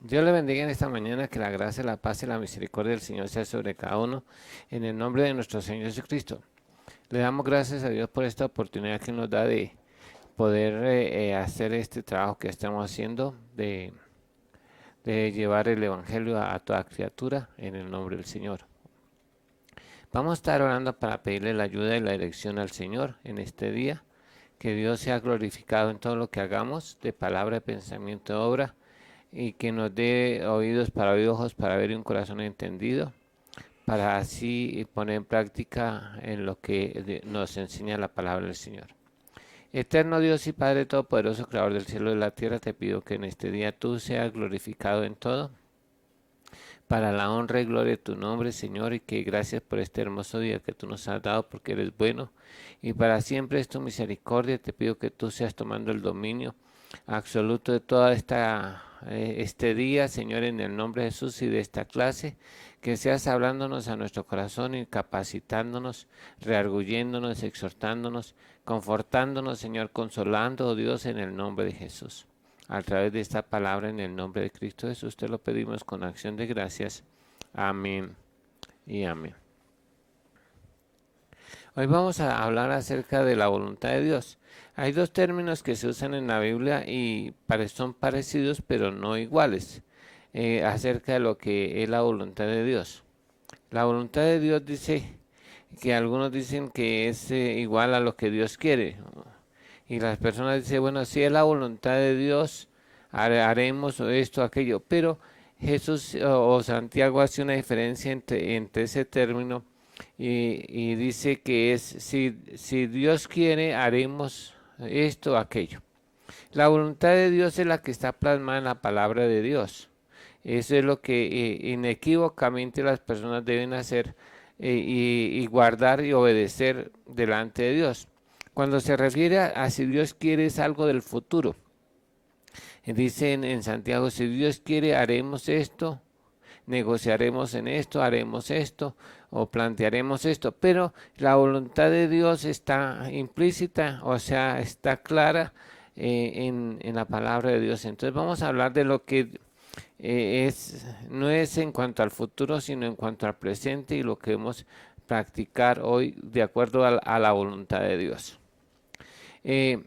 Dios le bendiga en esta mañana, que la gracia, la paz y la misericordia del Señor sea sobre cada uno, en el nombre de nuestro Señor Jesucristo. Le damos gracias a Dios por esta oportunidad que nos da de poder hacer este trabajo que estamos haciendo, de llevar el Evangelio a toda criatura, en el nombre del Señor. Vamos a estar orando para pedirle la ayuda y la dirección al Señor en este día, que Dios sea glorificado en todo lo que hagamos, de palabra, de pensamiento, de obra, y que nos dé oídos para oír, ojos para ver y un corazón entendido, para así poner en práctica en lo que nos enseña la palabra del Señor. Eterno Dios y Padre Todopoderoso, Creador del cielo y de la tierra, te pido que en este día tú seas glorificado en todo, para la honra y gloria de tu nombre, Señor, y que gracias por este hermoso día que tú nos has dado, porque eres bueno, y para siempre es tu misericordia. Te pido que tú seas tomando el dominio absoluto de toda este día, Señor, en el nombre de Jesús, y de esta clase, que seas hablándonos a nuestro corazón y capacitándonos, rearguyéndonos, exhortándonos, confortándonos, Señor, consolando, oh Dios, en el nombre de Jesús. A través de esta palabra, en el nombre de Cristo Jesús, te lo pedimos con acción de gracias. Amén y amén. Hoy vamos a hablar acerca de la voluntad de Dios. Hay dos términos que se usan en la Biblia y son parecidos pero no iguales, acerca de lo que es la voluntad de Dios. La voluntad de Dios dice que algunos dicen que es igual a lo que Dios quiere. Y las personas dicen, bueno, si es la voluntad de Dios, haremos esto, aquello. Pero Jesús o Santiago hace una diferencia entre ese término y dice que es, si Dios quiere, haremos esto, aquello. La voluntad de Dios es la que está plasmada en la palabra de Dios. Eso es lo que inequívocamente las personas deben hacer y guardar y obedecer delante de Dios. Cuando se refiere a si Dios quiere, es algo del futuro. Dice en Santiago, si Dios quiere, haremos esto, negociaremos en esto, haremos esto o plantearemos esto. Pero la voluntad de Dios está implícita, o sea, está clara en la palabra de Dios. Entonces vamos a hablar de lo que no es en cuanto al futuro, sino en cuanto al presente y lo que debemos practicar hoy de acuerdo a la voluntad de Dios. Eh,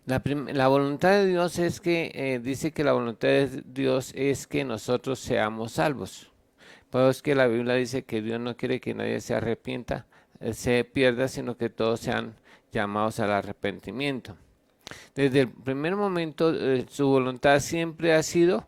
la voluntad de Dios es que, dice que la voluntad de Dios es que nosotros seamos salvos. Pues que la Biblia dice que Dios no quiere que nadie se arrepienta, se pierda, sino que todos sean llamados al arrepentimiento. Desde el primer momento, su voluntad siempre ha sido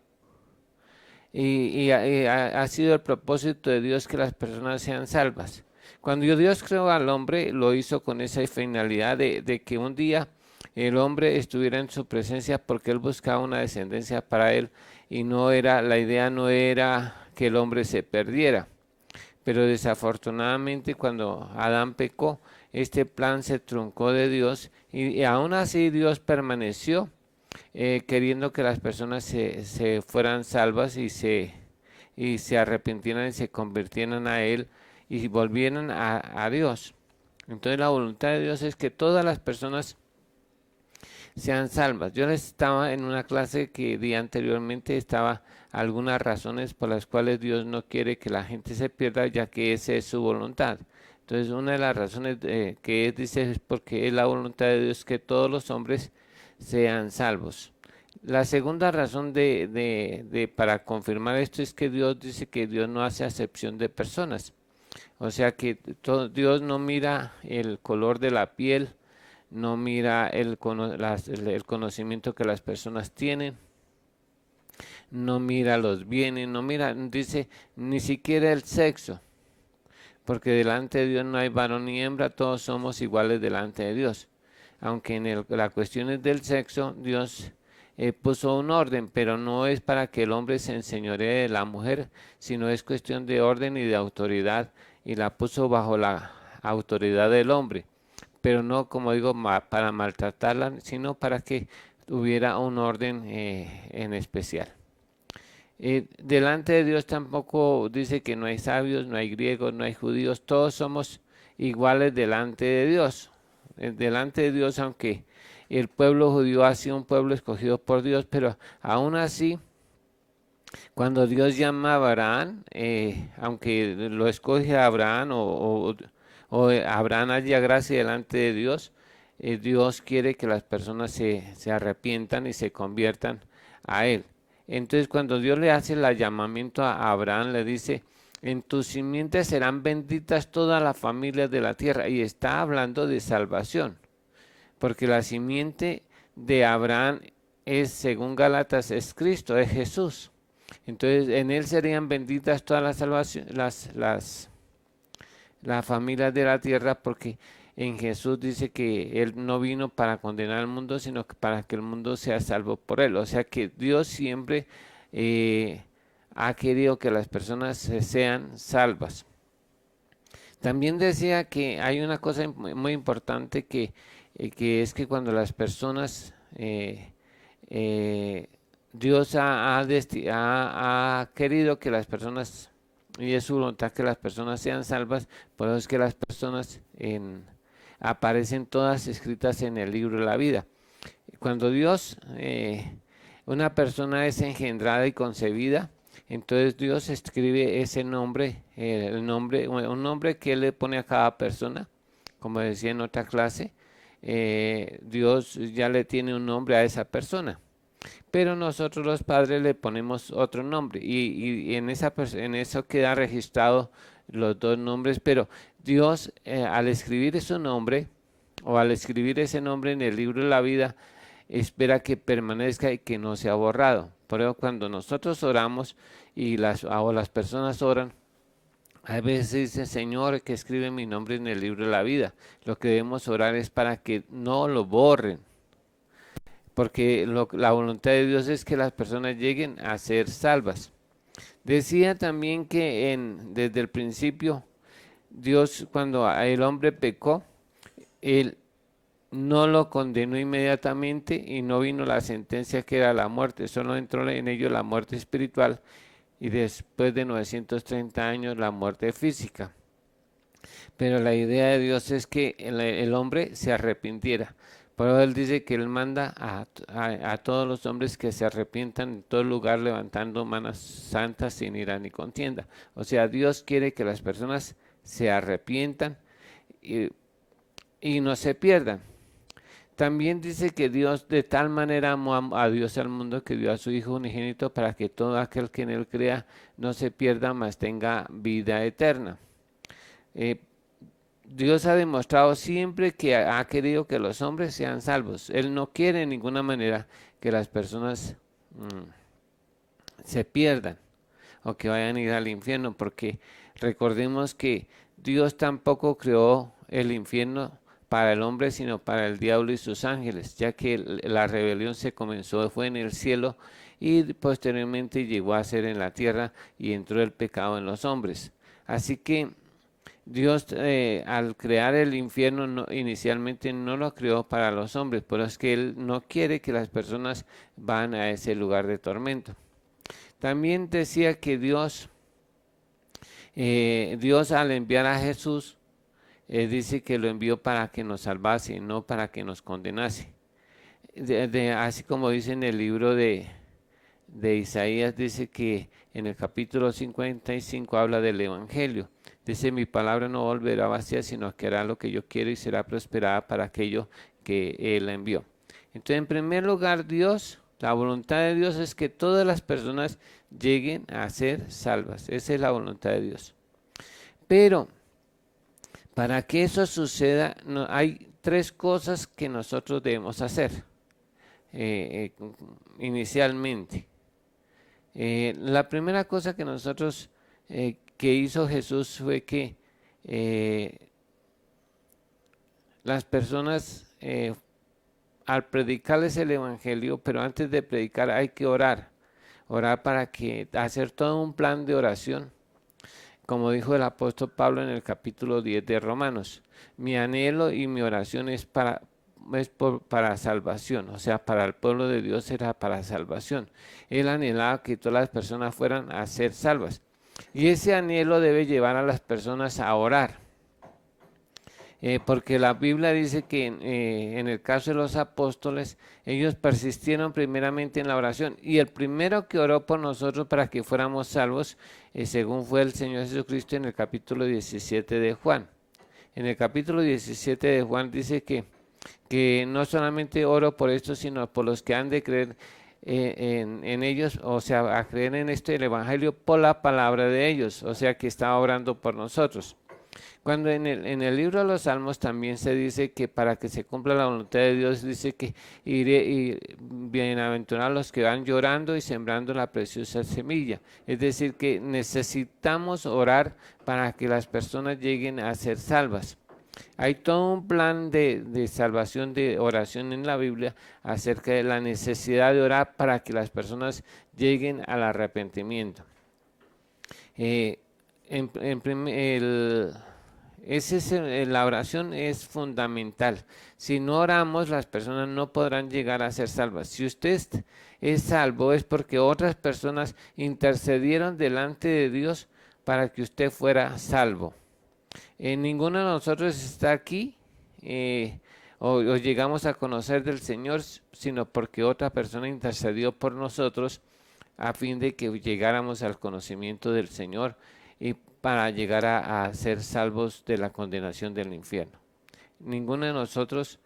ha sido el propósito de Dios que las personas sean salvas. Cuando Dios creó al hombre, lo hizo con esa finalidad de que un día el hombre estuviera en su presencia, porque él buscaba una descendencia para él, y la idea no era que el hombre se perdiera. Pero desafortunadamente, cuando Adán pecó, este plan se truncó de Dios, y aún así Dios permaneció queriendo que las personas se fueran salvas y se arrepintieran y se convirtieran a Él y volvieran a Dios. Entonces la voluntad de Dios es que todas las personas sean salvas. Yo les estaba en una clase que di anteriormente, estaba algunas razones por las cuales Dios no quiere que la gente se pierda, ya que esa es su voluntad. Entonces una de las razones que dice es porque es la voluntad de Dios que todos los hombres sean salvos. La segunda razón para confirmar esto es que Dios dice que Dios no hace acepción de personas. O sea que Dios no mira el color de la piel, no mira el conocimiento que las personas tienen, no mira los bienes, no mira, dice, ni siquiera el sexo, porque delante de Dios no hay varón ni hembra, todos somos iguales delante de Dios. Aunque la cuestión es del sexo, Dios puso un orden, pero no es para que el hombre se enseñoree de la mujer, sino es cuestión de orden y de autoridad, y la puso bajo la autoridad del hombre, pero no, como digo, para maltratarla, sino para que hubiera un orden en especial. Delante de Dios tampoco dice que no hay sabios, no hay griegos, no hay judíos, todos somos iguales delante de Dios. Delante de Dios, aunque el pueblo judío ha sido un pueblo escogido por Dios, pero aún así Cuando Dios llama a Abraham, aunque lo escoge a Abraham o Abraham haya gracia delante de Dios, Dios quiere que las personas se arrepientan y se conviertan a Él. Entonces cuando Dios le hace el llamamiento a Abraham, le dice, en tus simientes serán benditas todas las familias de la tierra. Y está hablando de salvación, porque la simiente de Abraham es, según Gálatas, es Cristo, es Jesús. Entonces en él serían benditas todas las salvaciones, las familias de la tierra, porque en Jesús dice que Él no vino para condenar al mundo, sino que para que el mundo sea salvo por Él. O sea que Dios siempre ha querido que las personas sean salvas. También decía que hay una cosa muy importante que es que cuando las personas, Dios ha querido que las personas, y es su voluntad que las personas sean salvas, por eso es que las personas aparecen todas escritas en el libro de la vida. Cuando Dios, una persona es engendrada y concebida, entonces Dios escribe ese nombre, un nombre que Él le pone a cada persona, como decía en otra clase, Dios ya le tiene un nombre a esa persona. Pero nosotros los padres le ponemos otro nombre y en eso queda registrado los dos nombres, pero Dios al escribir su nombre o al escribir ese nombre en el libro de la vida, espera que permanezca y que no sea borrado. Por eso cuando nosotros oramos o las personas oran, a veces dice, Señor, que escribe mi nombre en el libro de la vida. Lo que debemos orar es para que no lo borren, porque la voluntad de Dios es que las personas lleguen a ser salvas. Decía también que desde el principio, Dios, cuando el hombre pecó, Él no lo condenó inmediatamente y no vino la sentencia que era la muerte, solo entró en ello la muerte espiritual y después de 930 años la muerte física. Pero la idea de Dios es que el hombre se arrepintiera. Por eso Él dice que Él manda a todos los hombres que se arrepientan en todo lugar levantando manos santas sin ira ni contienda. O sea, Dios quiere que las personas se arrepientan y no se pierdan. También dice que Dios de tal manera amó a Dios al mundo que dio a su Hijo unigénito para que todo aquel que en Él crea no se pierda, mas tenga vida eterna. Dios ha demostrado siempre que ha querido que los hombres sean salvos. Él no quiere en ninguna manera que las personas se pierdan o que vayan a ir al infierno, porque recordemos que Dios tampoco creó el infierno para el hombre, sino para el diablo y sus ángeles, ya que la rebelión fue en el cielo y posteriormente llegó a ser en la tierra y entró el pecado en los hombres. Así que Dios al crear el infierno inicialmente no lo creó para los hombres, pero es que Él no quiere que las personas van a ese lugar de tormento. También decía que Dios al enviar a Jesús, dice que lo envió para que nos salvase, no para que nos condenase. Así como dice en el libro de Isaías, dice que en el capítulo 55 habla del Evangelio. Dice, mi palabra no volverá vacía, sino que hará lo que yo quiero y será prosperada para aquello que Él envió. Entonces, en primer lugar, la voluntad de Dios es que todas las personas lleguen a ser salvas. Esa es la voluntad de Dios. Pero, para que eso suceda, hay tres cosas que nosotros debemos hacer inicialmente. La primera cosa que que hizo Jesús fue que las personas, al predicarles el Evangelio, pero antes de predicar hay que orar para hacer todo un plan de oración, como dijo el apóstol Pablo en el capítulo 10 de Romanos. Mi anhelo y mi oración es para salvación, o sea, para el pueblo de Dios era para salvación. Él anhelaba que todas las personas fueran a ser salvas. Y ese anhelo debe llevar a las personas a orar. porque la Biblia dice que en el caso de los apóstoles, ellos persistieron primeramente en la oración y el primero que oró por nosotros para que fuéramos salvos, según fue el Señor Jesucristo en el capítulo 17 de Juan. En el capítulo 17 de Juan dice que no solamente oro por esto, sino por los que han de creer en ellos, o sea, a creer en el Evangelio por la palabra de ellos, o sea que está orando por nosotros. Cuando en el libro de los Salmos también se dice que para que se cumpla la voluntad de Dios, dice que iré y bienaventurados los que van llorando y sembrando la preciosa semilla. Es decir, que necesitamos orar para que las personas lleguen a ser salvas. Hay todo un plan de salvación, de oración en la Biblia acerca de la necesidad de orar para que las personas lleguen al arrepentimiento. La oración es fundamental. Si no oramos, las personas no podrán llegar a ser salvas. Si usted es salvo, es porque otras personas intercedieron delante de Dios para que usted fuera salvo. Ninguno de nosotros está aquí o llegamos a conocer del Señor, sino porque otra persona intercedió por nosotros a fin de que llegáramos al conocimiento del Señor y para llegar a ser salvos de la condenación del infierno. Ninguno de nosotros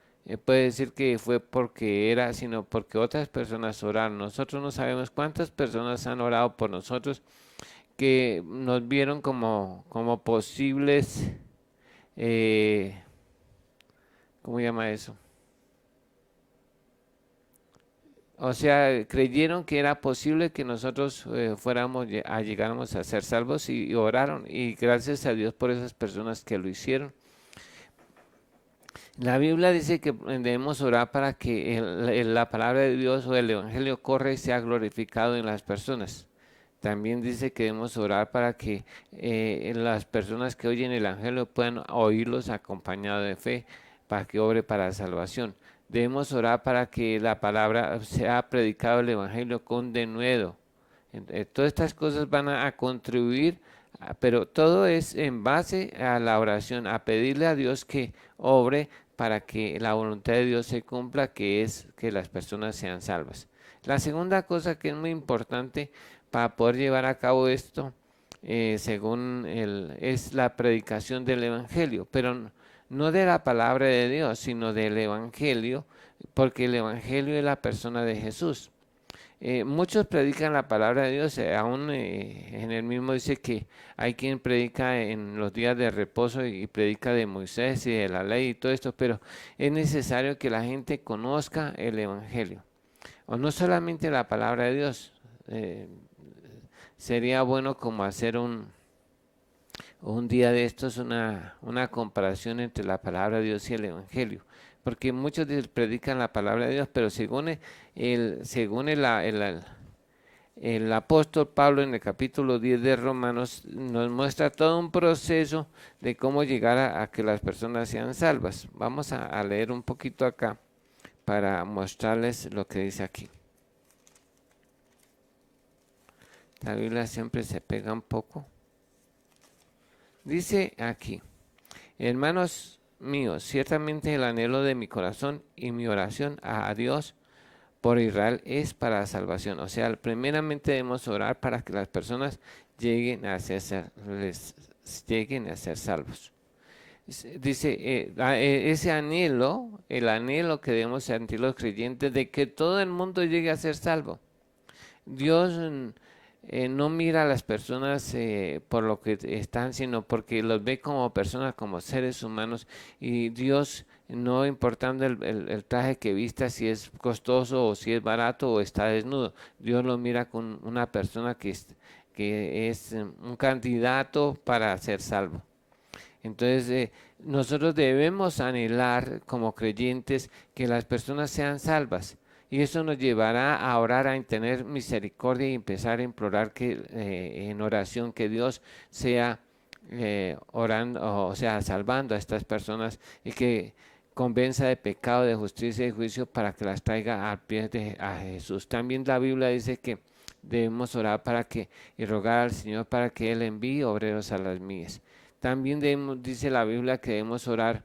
puede decir que fue porque era, sino porque otras personas oraron. Nosotros no sabemos cuántas personas han orado por nosotros que nos vieron como posibles, ¿cómo llama eso? O sea, creyeron que era posible que nosotros llegáramos a ser salvos y oraron. Y gracias a Dios por esas personas que lo hicieron. La Biblia dice que debemos orar para que la palabra de Dios o el Evangelio corra y sea glorificado en las personas. También dice que debemos orar para que las personas que oyen el Evangelio puedan oírlos acompañados de fe, para que obre para la salvación. Debemos orar para que la palabra sea predicado el Evangelio con denuedo. Todas estas cosas van a contribuir, pero todo es en base a la oración, a pedirle a Dios que obre para que la voluntad de Dios se cumpla, que es que las personas sean salvas. La segunda cosa que es muy importante para poder llevar a cabo esto, es la predicación del Evangelio, pero no de la palabra de Dios, sino del Evangelio, porque el Evangelio es la persona de Jesús. Muchos predican la palabra de Dios, aún en el mismo dice que hay quien predica en los días de reposo y predica de Moisés y de la ley y todo esto, pero es necesario que la gente conozca el Evangelio, o no solamente la palabra de Dios. Sería bueno como hacer un día de estos, una comparación entre la palabra de Dios y el Evangelio, porque muchos predican la palabra de Dios, pero según el apóstol Pablo en el capítulo 10 de Romanos nos muestra todo un proceso de cómo llegar a que las personas sean salvas. Vamos a leer un poquito acá para mostrarles lo que dice aquí. La Biblia siempre se pega un poco. Dice aquí: hermanos míos, ciertamente el anhelo de mi corazón y mi oración a Dios por Israel es para salvación. O sea, primeramente debemos orar para que las personas lleguen a ser salvos. Dice, ese anhelo, el anhelo que debemos sentir los creyentes de que todo el mundo llegue a ser salvo. Dios no mira a las personas por lo que están, sino porque los ve como personas, como seres humanos, y Dios, no importando el traje que vista, si es costoso o si es barato o está desnudo, Dios lo mira con una persona que es un candidato para ser salvo. Entonces, nosotros debemos anhelar como creyentes que las personas sean salvas. Y eso nos llevará a orar, a tener misericordia y empezar a implorar en oración que Dios sea orando, o sea, salvando a estas personas y que convenza de pecado, de justicia y juicio para que las traiga al pie de Jesús. También la Biblia dice que debemos orar y rogar al Señor para que Él envíe obreros a las mies. También dice la Biblia que debemos orar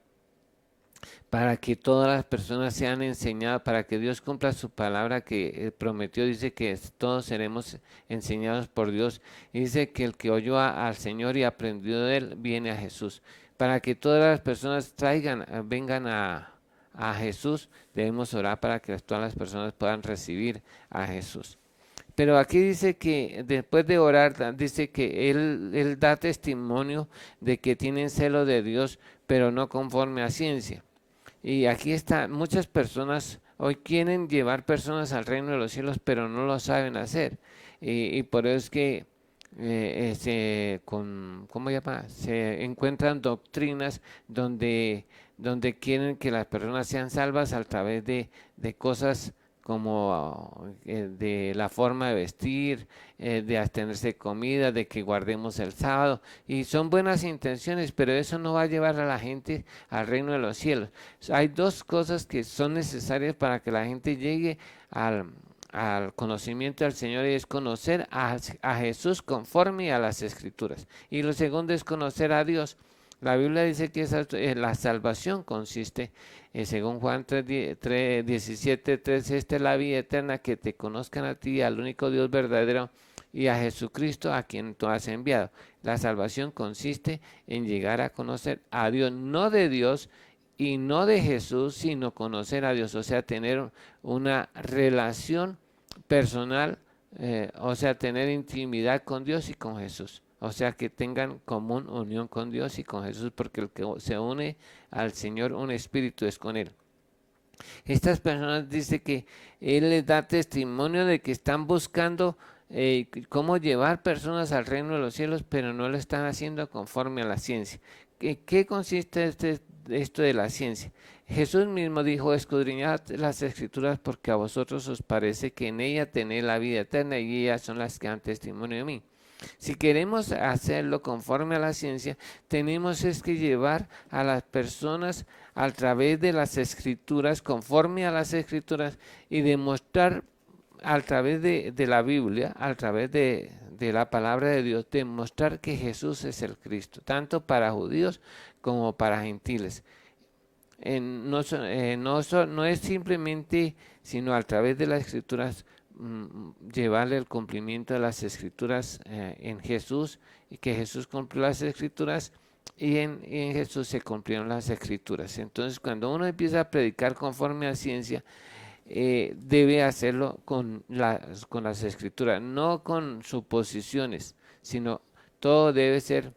para que todas las personas sean enseñadas, para que Dios cumpla su palabra que prometió. Dice que todos seremos enseñados por Dios. Y dice que el que oyó al Señor y aprendió de él, viene a Jesús. Para que todas las personas vengan a Jesús, debemos orar para que todas las personas puedan recibir a Jesús. Pero aquí dice que después de orar, dice que él da testimonio de que tienen celo de Dios, pero no conforme a ciencia. Y aquí está, muchas personas hoy quieren llevar personas al reino de los cielos, pero no lo saben hacer. Y por eso es que ¿cómo llama? Se encuentran doctrinas donde quieren que las personas sean salvas a través de cosas como de la forma de vestir, de abstenerse de comida, de que guardemos el sábado. Y son buenas intenciones, pero eso no va a llevar a la gente al reino de los cielos. Hay dos cosas que son necesarias para que la gente llegue al conocimiento del Señor, y es conocer a Jesús conforme a las Escrituras. Y lo segundo es conocer a Dios. La Biblia dice que la salvación consiste, según Juan 17, 3, esta es la vida eterna, que te conozcan a ti, al único Dios verdadero, y a Jesucristo a quien tú has enviado. La salvación consiste en llegar a conocer a Dios, no de Dios y no de Jesús, sino conocer a Dios, o sea, tener una relación personal, o sea, tener intimidad con Dios y con Jesús. O sea, que tengan común unión con Dios y con Jesús, porque el que se une al Señor, un espíritu es con Él. Estas personas dice que Él les da testimonio de que están buscando cómo llevar personas al reino de los cielos, pero no lo están haciendo conforme a la ciencia. ¿Qué consiste esto de la ciencia? Jesús mismo dijo: escudriñad las Escrituras, porque a vosotros os parece que en ella tenéis la vida eterna, y ellas son las que dan testimonio de mí. Si queremos hacerlo conforme a la ciencia, tenemos es que llevar a las personas a través de las Escrituras, conforme a las Escrituras, y demostrar a través de la Biblia, a través de la palabra de Dios, demostrar que Jesús es el Cristo, tanto para judíos como para gentiles. No es simplemente, sino a través de las Escrituras, llevarle el cumplimiento de las Escrituras en Jesús, y que Jesús cumplió las Escrituras, y en Jesús se cumplieron las Escrituras. Entonces, cuando uno empieza a predicar conforme a ciencia, debe hacerlo con las Escrituras, no con suposiciones, sino todo debe ser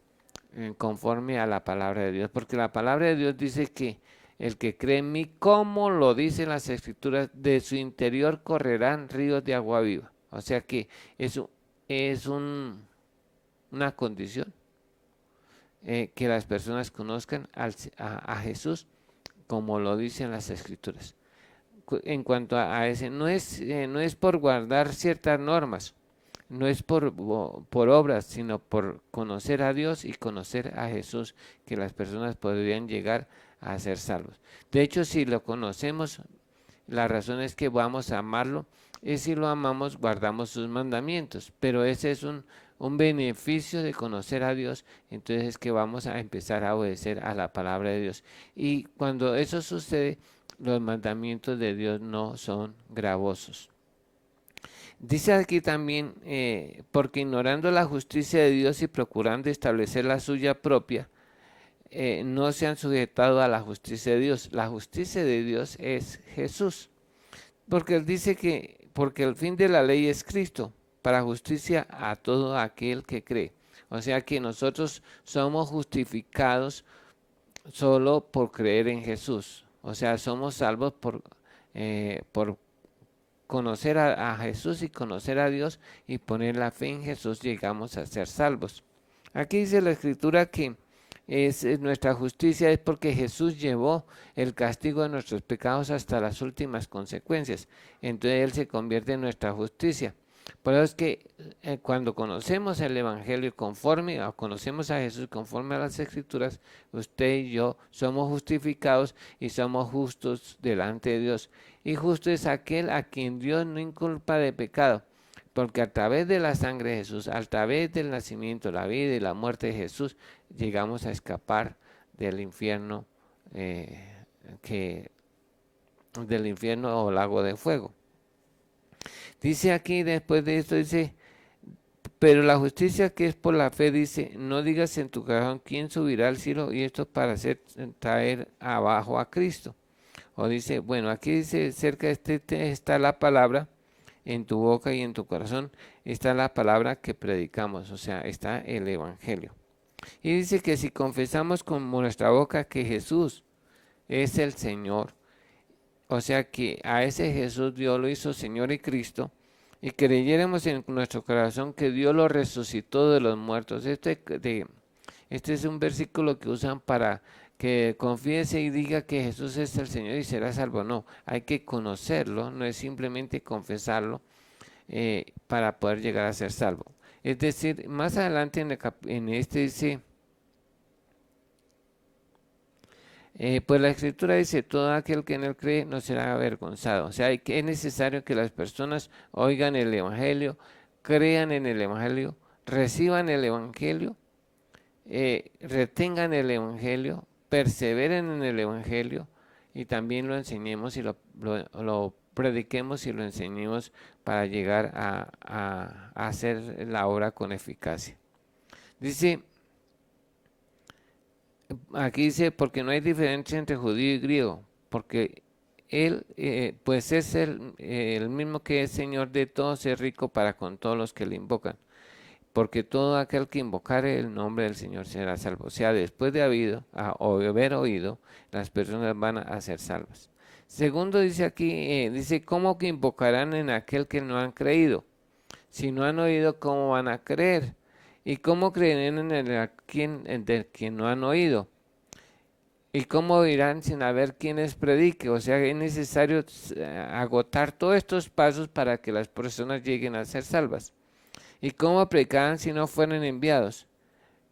conforme a la palabra de Dios, porque la palabra de Dios dice que el que cree en mí, como lo dicen las Escrituras, de su interior correrán ríos de agua viva. O sea que eso es una condición, que las personas conozcan a Jesús como lo dicen las Escrituras. En cuanto a ese, no es por guardar ciertas normas, no es por obras, sino por conocer a Dios y conocer a Jesús, que las personas podrían llegar a ser salvos. De hecho, si lo conocemos, la razón es que vamos a amarlo, y si lo amamos, guardamos sus mandamientos. Pero ese es un beneficio de conocer a Dios. Entonces es que vamos a empezar a obedecer a la palabra de Dios. Y cuando eso sucede, los mandamientos de Dios no son gravosos. Dice aquí también, porque ignorando la justicia de Dios y procurando establecer la suya propia, no se han sujetado a la justicia de Dios. La justicia de Dios es Jesús, porque él dice que, porque el fin de la ley es Cristo, para justicia a todo aquel que cree. O sea que nosotros somos justificados solo por creer en Jesús. O sea, somos salvos por conocer a Jesús y conocer a Dios, y poner la fe en Jesús, llegamos a ser salvos. Aquí dice la Escritura que nuestra justicia es porque Jesús llevó el castigo de nuestros pecados hasta las últimas consecuencias. Entonces Él se convierte en nuestra justicia. Por eso es que cuando conocemos el Evangelio conforme, o conocemos a Jesús conforme a las Escrituras, usted y yo somos justificados y somos justos delante de Dios. Y justo es aquel a quien Dios no inculpa de pecado, porque a través de la sangre de Jesús, a través del nacimiento, la vida y la muerte de Jesús, llegamos a escapar del infierno que del infierno o lago de fuego. Dice aquí, después de esto, dice, pero la justicia que es por la fe, dice, no digas en tu corazón quién subirá al cielo, y esto para hacer traer abajo a Cristo. O dice, bueno, aquí dice, cerca de este está la palabra en tu boca y en tu corazón, está la palabra que predicamos, o sea, está el evangelio. Y dice que si confesamos con nuestra boca que Jesús es el Señor, o sea que a ese Jesús Dios lo hizo Señor y Cristo, y creyéramos en nuestro corazón que Dios lo resucitó de los muertos. Este es un versículo que usan para que confiese y diga que Jesús es el Señor y será salvo. No, hay que conocerlo, no es simplemente confesarlo para poder llegar a ser salvo. Es decir, más adelante en este dice, pues la escritura dice, todo aquel que en él cree no será avergonzado. O sea, es necesario que las personas oigan el evangelio, crean en el evangelio, reciban el evangelio, retengan el evangelio, perseveren en el evangelio y también lo enseñemos y lo prediquemos y lo enseñemos para llegar a hacer la obra con eficacia. Dice, aquí dice, porque no hay diferencia entre judío y griego, porque él pues es el mismo que es Señor de todos, es rico para con todos los que le invocan, porque todo aquel que invocare el nombre del Señor será salvo. O sea, después de haber oído, las personas van a ser salvas. Segundo dice aquí, dice, ¿cómo que invocarán en aquel que no han creído? Si no han oído, ¿cómo van a creer? ¿Y cómo creerán del quien no han oído? ¿Y cómo oirán sin haber quien les predique? O sea, es necesario agotar todos estos pasos para que las personas lleguen a ser salvas. ¿Y cómo predicarán si no fueren enviados?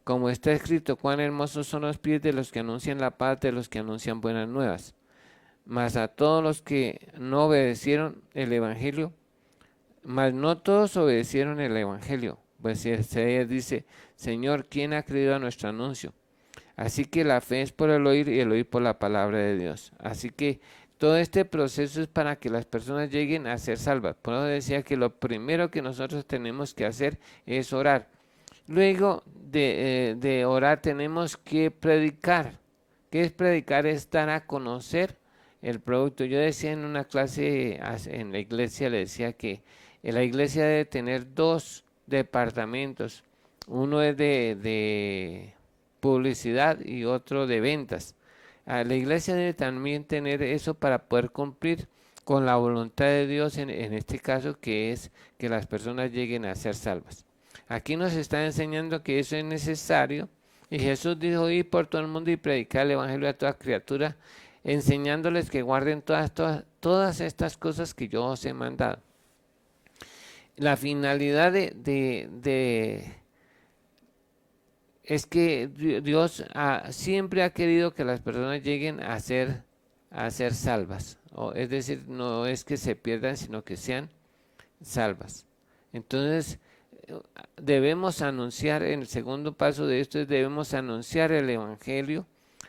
Como está escrito, cuán hermosos son los pies de los que anuncian la paz, de los que anuncian buenas nuevas. Mas a todos los que no obedecieron el evangelio, mas no todos obedecieron el evangelio. Pues Isaías dice, Señor, ¿quién ha creído a nuestro anuncio? Así que la fe es por el oír y el oír por la palabra de Dios. Así que todo este proceso es para que las personas lleguen a ser salvas. Por eso decía que lo primero que nosotros tenemos que hacer es orar. Luego de orar tenemos que predicar. ¿Qué es predicar? Es dar a conocer el producto. Yo decía en una clase en la iglesia, le decía que la iglesia debe tener dos departamentos. Uno es de publicidad y otro de ventas. La iglesia debe también tener eso para poder cumplir con la voluntad de Dios en este caso, que es que las personas lleguen a ser salvas. Aquí nos está enseñando que eso es necesario y Jesús dijo, ir por todo el mundo y predicar el evangelio a toda criatura, enseñándoles que guarden todas estas cosas que yo os he mandado. La finalidad es que Dios siempre ha querido que las personas lleguen a ser salvas. Es decir, no es que se pierdan, sino que sean salvas. Entonces, debemos anunciar, en el segundo paso de esto, debemos anunciar el evangelio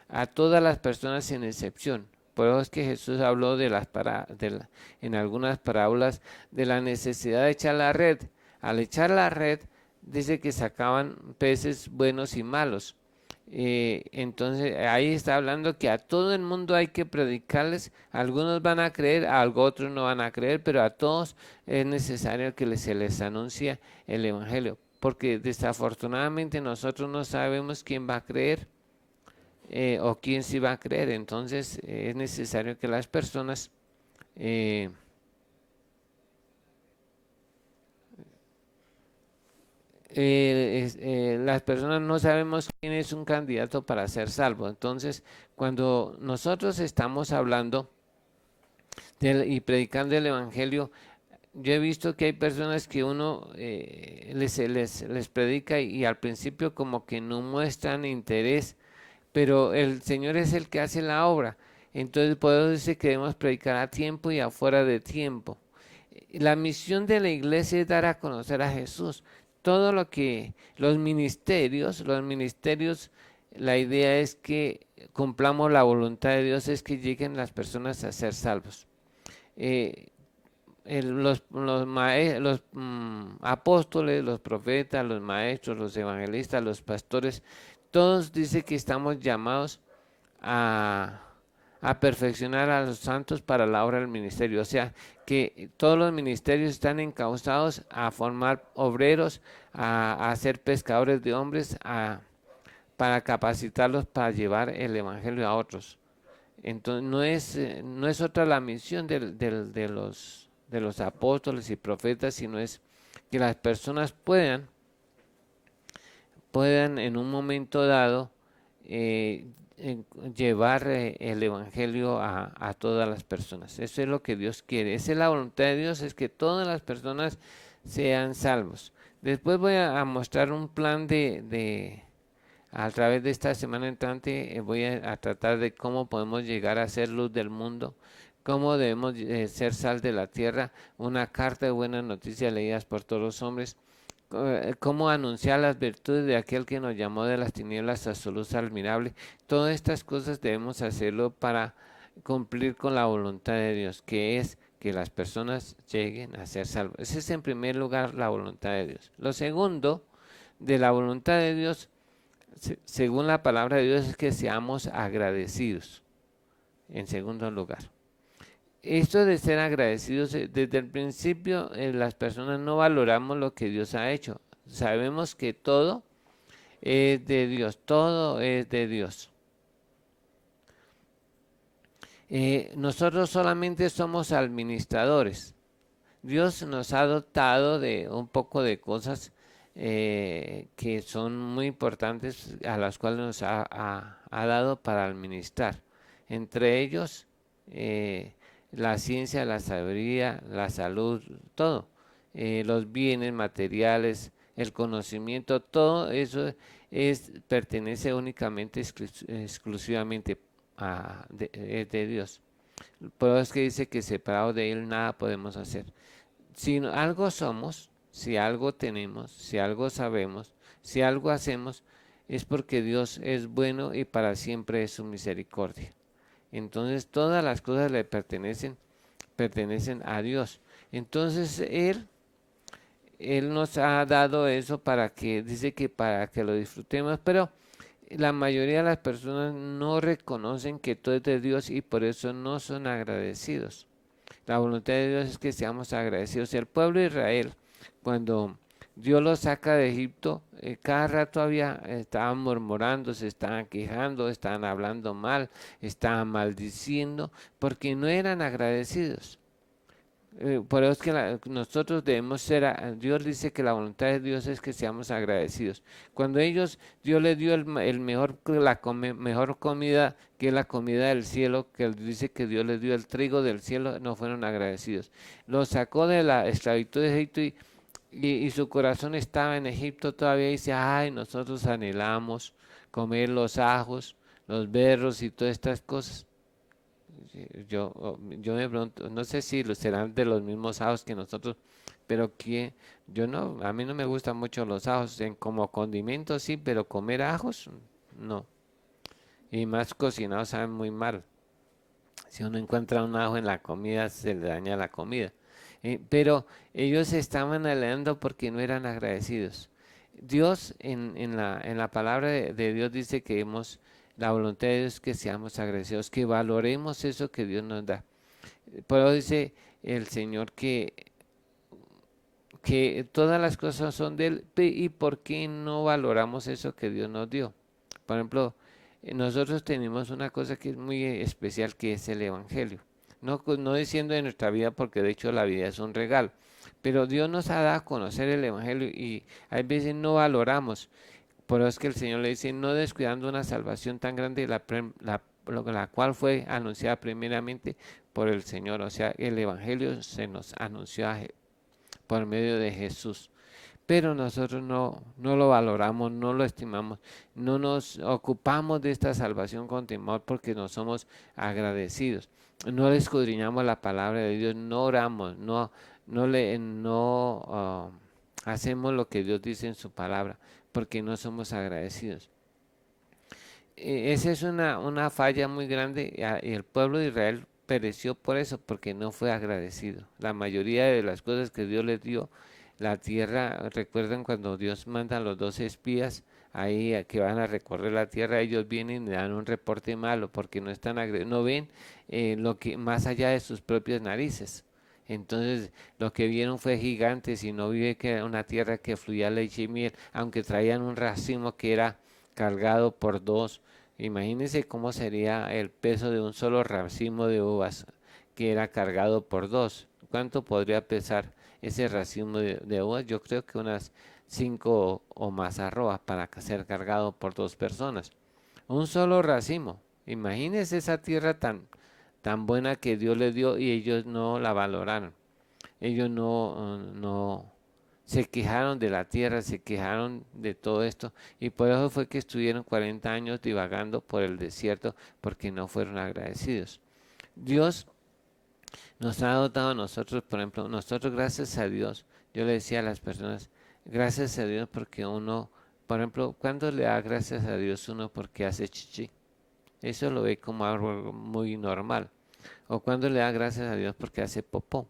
a todas las personas sin excepción. Por eso es que Jesús habló en algunas parábolas de la necesidad de echar la red. Al echar la red, dice que sacaban peces buenos y malos. Entonces ahí está hablando que a todo el mundo hay que predicarles. Algunos van a creer, a otros no van a creer, pero a todos es necesario que se les anuncie el evangelio, porque desafortunadamente nosotros no sabemos quién va a creer o quién sí va a creer. Entonces es necesario que las personas las personas no sabemos quién es un candidato para ser salvo. Entonces, cuando nosotros estamos hablando y predicando el evangelio, yo he visto que hay personas que uno les predica y al principio como que no muestran interés, pero el Señor es el que hace la obra. Entonces, por eso dice que debemos predicar a tiempo y afuera de tiempo. La misión de la iglesia es dar a conocer a Jesús. Todo lo que los ministerios la idea es que cumplamos la voluntad de Dios, es que lleguen las personas a ser salvos. Eh, los apóstoles, los profetas, los maestros, los evangelistas, los pastores, todos dicen que estamos llamados a, a perfeccionar a los santos para la obra del ministerio. O sea, que todos los ministerios están encausados a formar obreros, a ser pescadores de hombres, para capacitarlos para llevar el evangelio a otros. Entonces no es otra la misión de los apóstoles y profetas, sino es que las personas puedan en un momento dado eh, llevar el evangelio a todas las personas. Eso es lo que Dios quiere. Esa es la voluntad de Dios, es que todas las personas sean salvos. Después voy a mostrar un plan a través de esta semana entrante. Voy a tratar de cómo podemos llegar a ser luz del mundo, cómo debemos ser sal de la tierra, una carta de buenas noticias leídas por todos los hombres, cómo anunciar las virtudes de aquel que nos llamó de las tinieblas a su luz admirable. Todas estas cosas debemos hacerlo para cumplir con la voluntad de Dios, que es que las personas lleguen a ser salvas. Esa es en primer lugar la voluntad de Dios. Lo segundo de la voluntad de Dios, según la palabra de Dios, es que seamos agradecidos. En segundo lugar, esto de ser agradecidos, desde el principio las personas no valoramos lo que Dios ha hecho. Sabemos que todo es de Dios, todo es de Dios. Nosotros solamente somos administradores. Dios nos ha dotado de un poco de cosas que son muy importantes, a las cuales nos ha dado para administrar. Entre ellos, la ciencia, la sabiduría, la salud, todo. Los bienes materiales, el conocimiento, todo eso pertenece únicamente, exclusivamente de Dios. Por eso es que dice que separado de Él nada podemos hacer. Si algo somos, si algo tenemos, si algo sabemos, si algo hacemos, es porque Dios es bueno y para siempre es su misericordia. Entonces todas las cosas le pertenecen a Dios. Entonces Él nos ha dado eso dice que para que lo disfrutemos, pero la mayoría de las personas no reconocen que todo es de Dios y por eso no son agradecidos. La voluntad de Dios es que seamos agradecidos. El pueblo de Israel, cuando Dios los saca de Egipto, cada rato estaban murmurando, se estaban quejando, estaban hablando mal, estaban maldiciendo, porque no eran agradecidos. Por eso es que nosotros debemos ser, Dios dice que la voluntad de Dios es que seamos agradecidos. Cuando Dios les dio mejor comida, que es la comida del cielo, que dice que Dios les dio el trigo del cielo, no fueron agradecidos. Los sacó de la esclavitud de Egipto y su corazón estaba en Egipto todavía y dice, ay, nosotros anhelamos comer los ajos, los berros y todas estas cosas. Yo me pregunto, no sé si serán de los mismos ajos que nosotros, pero que yo no, a mí no me gustan mucho los ajos, como condimentos sí, pero comer ajos, no. Y más cocinados saben muy mal. Si uno encuentra un ajo en la comida, se le daña la comida. Pero ellos estaban aleando porque no eran agradecidos. Dios en la palabra de Dios dice que la voluntad de Dios es que seamos agradecidos, que valoremos eso que Dios nos da. Por eso dice el Señor que todas las cosas son de Él, y por qué no valoramos eso que Dios nos dio. Por ejemplo, nosotros tenemos una cosa que es muy especial, que es el Evangelio. No diciendo de nuestra vida, porque de hecho la vida es un regalo, pero Dios nos ha dado a conocer el Evangelio y a veces no valoramos. Por eso es que el Señor le dice, no descuidando una salvación tan grande, la cual fue anunciada primeramente por el Señor. O sea, el Evangelio se nos anunció por medio de Jesús. Pero nosotros no lo valoramos, no lo estimamos, no nos ocupamos de esta salvación con temor porque no somos agradecidos. No le escudriñamos la palabra de Dios, no oramos, no hacemos lo que Dios dice en su palabra porque no somos agradecidos. esa es una falla muy grande y el pueblo de Israel pereció por eso, porque no fue agradecido. La mayoría de las cosas que Dios les dio, la tierra, recuerdan cuando Dios manda a los 12 espías ahí que van a recorrer la tierra, ellos vienen y dan un reporte malo porque no están no ven lo que más allá de sus propias narices. Entonces lo que vieron fue gigantes y no vieron que era una tierra que fluía leche y miel, aunque traían un racimo que era cargado por dos. Imagínense cómo sería el peso de un solo racimo de uvas que era cargado por dos. ¿Cuánto podría pesar ese racimo de uvas? Yo creo que unas 5 o más arrobas para ser cargado por dos personas. Un solo racimo. Imagínense esa tierra tan buena que Dios les dio y ellos no la valoraron. Ellos no se quejaron de la tierra, se quejaron de todo esto y por eso fue que estuvieron 40 años divagando por el desierto porque no fueron agradecidos. Dios nos ha dotado a nosotros, por ejemplo, nosotros gracias a Dios, yo le decía a las personas, gracias a Dios porque uno, por ejemplo, ¿cuándo le da gracias a Dios uno porque hace chichi? Eso lo ve como algo muy normal. O cuando le da gracias a Dios porque hace popó.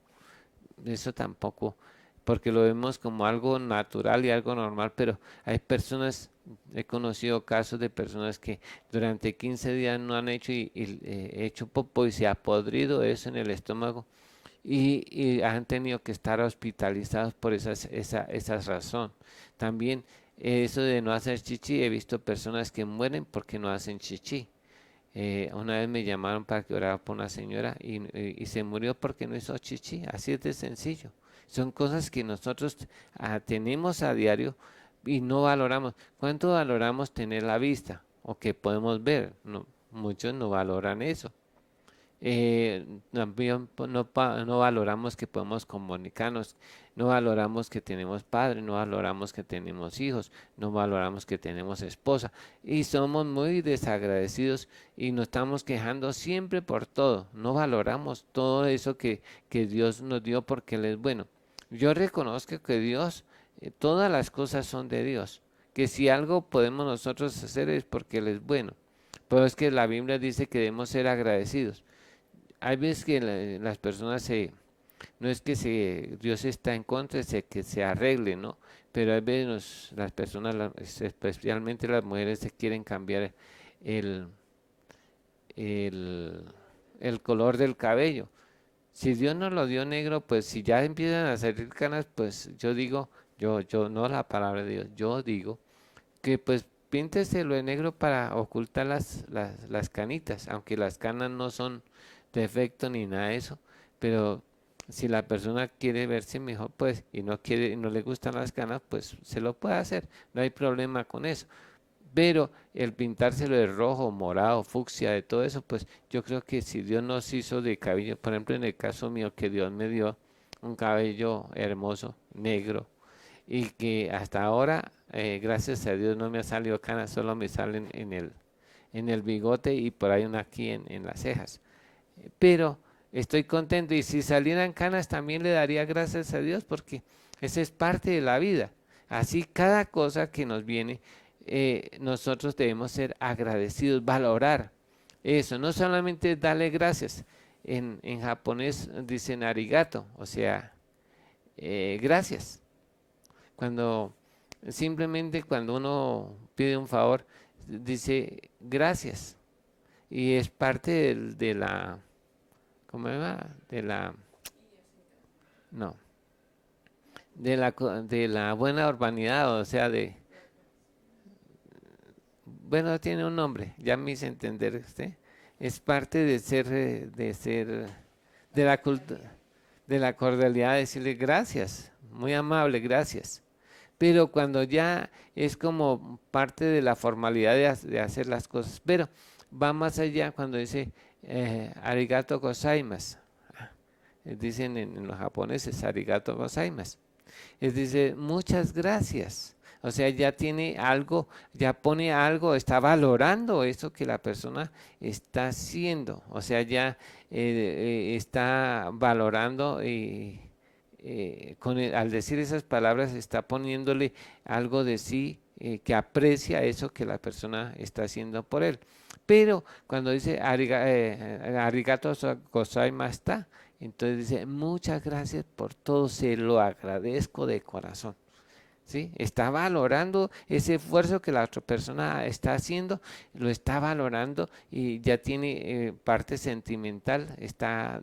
Eso tampoco, porque lo vemos como algo natural y algo normal, pero hay personas, he conocido casos de personas que durante 15 días no han hecho hecho popó y se ha podrido eso en el estómago y han tenido que estar hospitalizados por esa razón. También eso de no hacer chichi, he visto personas que mueren porque no hacen chichi. Una vez me llamaron para que orara por una señora y se murió porque no hizo chichi, así es de sencillo. Son cosas que nosotros tenemos a diario y no valoramos. ¿Cuánto valoramos tener la vista o que podemos ver? No, muchos no valoran eso. También no valoramos que podemos comunicarnos, no valoramos que tenemos padres, no valoramos que tenemos hijos, no valoramos que tenemos esposa y somos muy desagradecidos y nos estamos quejando siempre por todo, no valoramos todo eso que Dios nos dio porque Él es bueno. Yo reconozco que Dios, todas las cosas son de Dios, que si algo podemos nosotros hacer es porque Él es bueno, pero es que la Biblia dice que debemos ser agradecidos. Hay veces que las personas no es que Dios está en contra de que se arregle, ¿no? Pero hay veces las personas, especialmente las mujeres, se quieren cambiar el, el, el color del cabello. Si Dios nos lo dio negro, pues si ya empiezan a salir canas, pues yo digo, yo no la palabra de Dios, yo digo que pues pínteselo de negro para ocultar las canitas, aunque las canas no son defecto ni nada de eso, pero si la persona quiere verse mejor, pues, y no quiere, no le gustan las canas, pues se lo puede hacer, no hay problema con eso. Pero el pintárselo de rojo, morado, fucsia, de todo eso, pues yo creo que si Dios nos hizo de cabello, por ejemplo en el caso mío, que Dios me dio un cabello hermoso, negro, y que hasta ahora, gracias a Dios, no me ha salido canas, solo me salen en el bigote y por ahí una aquí en las cejas. Pero estoy contento y si salieran canas también le daría gracias a Dios porque esa es parte de la vida. Así cada cosa que nos viene, nosotros debemos ser agradecidos, valorar eso, no solamente darle gracias. En japonés dicen arigato, o sea, gracias. Cuando simplemente cuando uno pide un favor, dice gracias. Y es parte de la, ¿cómo se llama? No, de la buena urbanidad, o sea, bueno, tiene un nombre, ya me hice entender usted. Es parte de la cultura, de la cordialidad, decirle gracias, muy amable, gracias. Pero cuando ya es como parte de la formalidad de hacer las cosas, pero va más allá cuando dice arigato gozaimasu. Dicen en los japoneses arigato gozaimasu. Es dice muchas gracias. O sea, ya tiene algo, ya pone algo, está valorando eso que la persona está haciendo. O sea, ya está valorando y al decir esas palabras está poniéndole algo de sí que aprecia eso que la persona está haciendo por él. Pero cuando dice arigato gozaimashita, entonces dice muchas gracias por todo, se lo agradezco de corazón. ¿Sí? Está valorando ese esfuerzo que la otra persona está haciendo, lo está valorando y ya tiene parte sentimental, está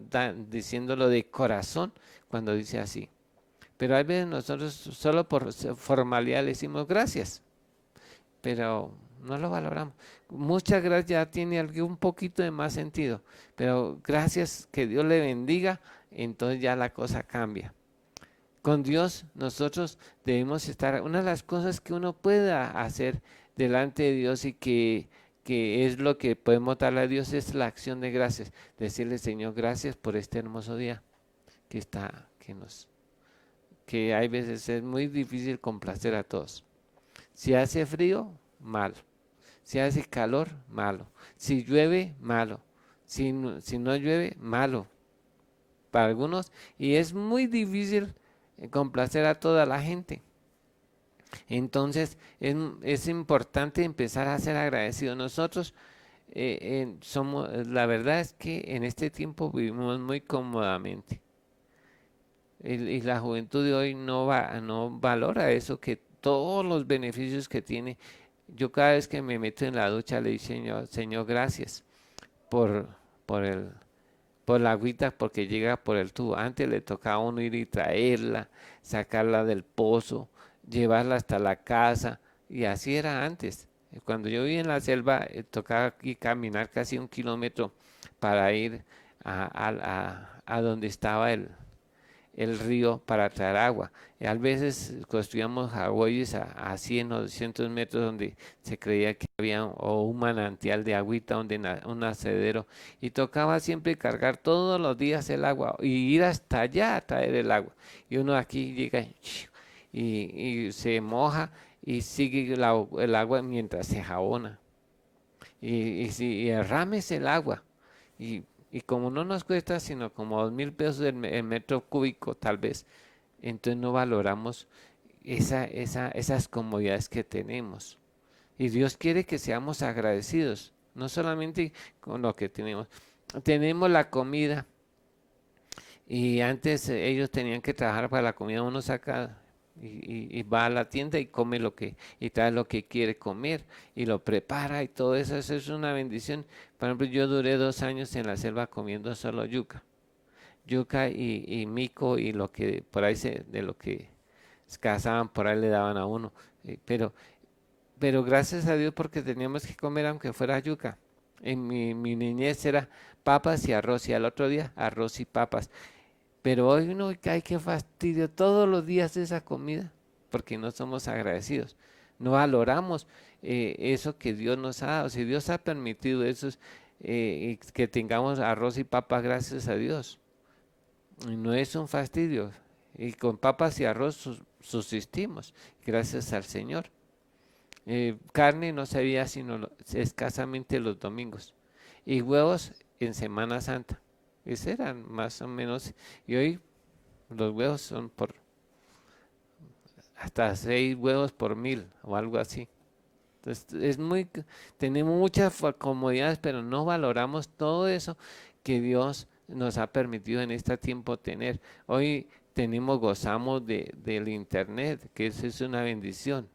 diciéndolo de corazón cuando dice así. Pero a veces nosotros solo por formalidad le decimos gracias, pero no lo valoramos. Muchas gracias ya tiene algo un poquito de más sentido, pero gracias, que Dios le bendiga, entonces ya la cosa cambia. Con Dios nosotros debemos estar, una de las cosas que uno pueda hacer delante de Dios y que es lo que podemos darle a Dios es la acción de gracias. Decirle, Señor, gracias por este hermoso día que hay veces es muy difícil complacer a todos. Si hace frío, malo. Si hace calor, malo. Si llueve, malo. Si no llueve, malo. Para algunos, y es muy difícil complacer a toda la gente. Entonces es importante empezar a ser agradecidos. Nosotros la verdad es que en este tiempo vivimos muy cómodamente. Y la juventud de hoy no valora eso, que todos los beneficios que tiene. Yo cada vez que me meto en la ducha le digo, Señor, gracias por, por el por la agüita, porque llega por el tubo. Antes le tocaba a uno ir y traerla, sacarla del pozo, llevarla hasta la casa, y así era antes. Cuando yo vivía en la selva, tocaba aquí caminar casi 1 kilómetro para ir a donde estaba el río para traer agua. Y a veces construíamos jagüeyes a 100 o 200 metros donde se creía que había un manantial de agüita, un nacedero, y tocaba siempre cargar todos los días el agua y ir hasta allá a traer el agua. Y uno aquí llega y se moja y sigue el agua mientras se jabona. Y derrames el agua. Y como no nos cuesta sino como 2.000 pesos el metro cúbico tal vez, entonces no valoramos esas comodidades que tenemos. Y Dios quiere que seamos agradecidos, no solamente con lo que tenemos. Tenemos la comida y antes ellos tenían que trabajar para la comida, uno saca y va a la tienda y come y trae lo que quiere comer y lo prepara y todo eso, eso es una bendición. Por ejemplo, yo duré 2 años en la selva comiendo solo yuca y mico y lo que por ahí de lo que cazaban por ahí le daban a uno. Pero gracias a Dios porque teníamos que comer aunque fuera yuca. En mi niñez era papas y arroz y al otro día arroz y papas. Pero hoy no, ay, qué fastidio, todos los días esa comida, porque no somos agradecidos, no valoramos eso que Dios nos ha dado. Si Dios ha permitido eso, que tengamos arroz y papas, gracias a Dios, y no es un fastidio, y con papas y arroz subsistimos, gracias al Señor. Carne no se veía sino escasamente los domingos, y huevos en Semana Santa. Esos eran más o menos, y hoy los huevos son por hasta 6 huevos por 1.000 o algo así. Entonces tenemos muchas comodidades, pero no valoramos todo eso que Dios nos ha permitido en este tiempo tener. Hoy gozamos del internet, que eso es una bendición.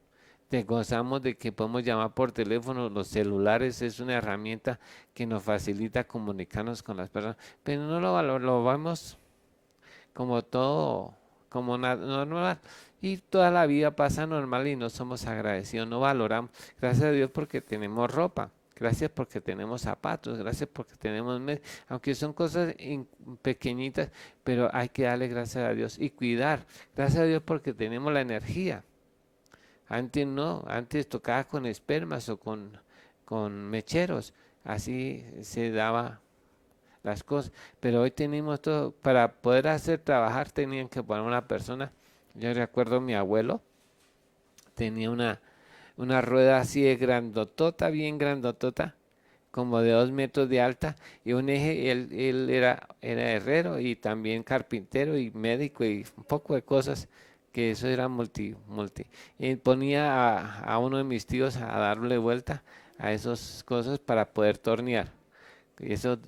Gozamos de que podemos llamar por teléfono, los celulares es una herramienta que nos facilita comunicarnos con las personas, pero no lo valoramos, lo vemos como todo, como normal, y toda la vida pasa normal y no somos agradecidos, no valoramos. Gracias a Dios porque tenemos ropa, gracias porque tenemos zapatos, gracias porque tenemos aunque son cosas pequeñitas, pero hay que darle gracias a Dios y cuidar. Gracias a Dios porque tenemos la energía. Antes no, antes tocaba con espermas o con mecheros, así se daba las cosas, pero hoy tenemos todo, para poder hacer trabajar tenían que poner una persona. Yo recuerdo mi abuelo, tenía una rueda así de grandotota, bien grandotota, como de 2 metros de alta, y un eje. Él era herrero y también carpintero y médico y un poco de cosas que eso era multi. Y ponía a uno de mis tíos a darle vuelta a esas cosas para poder tornear. Y eso,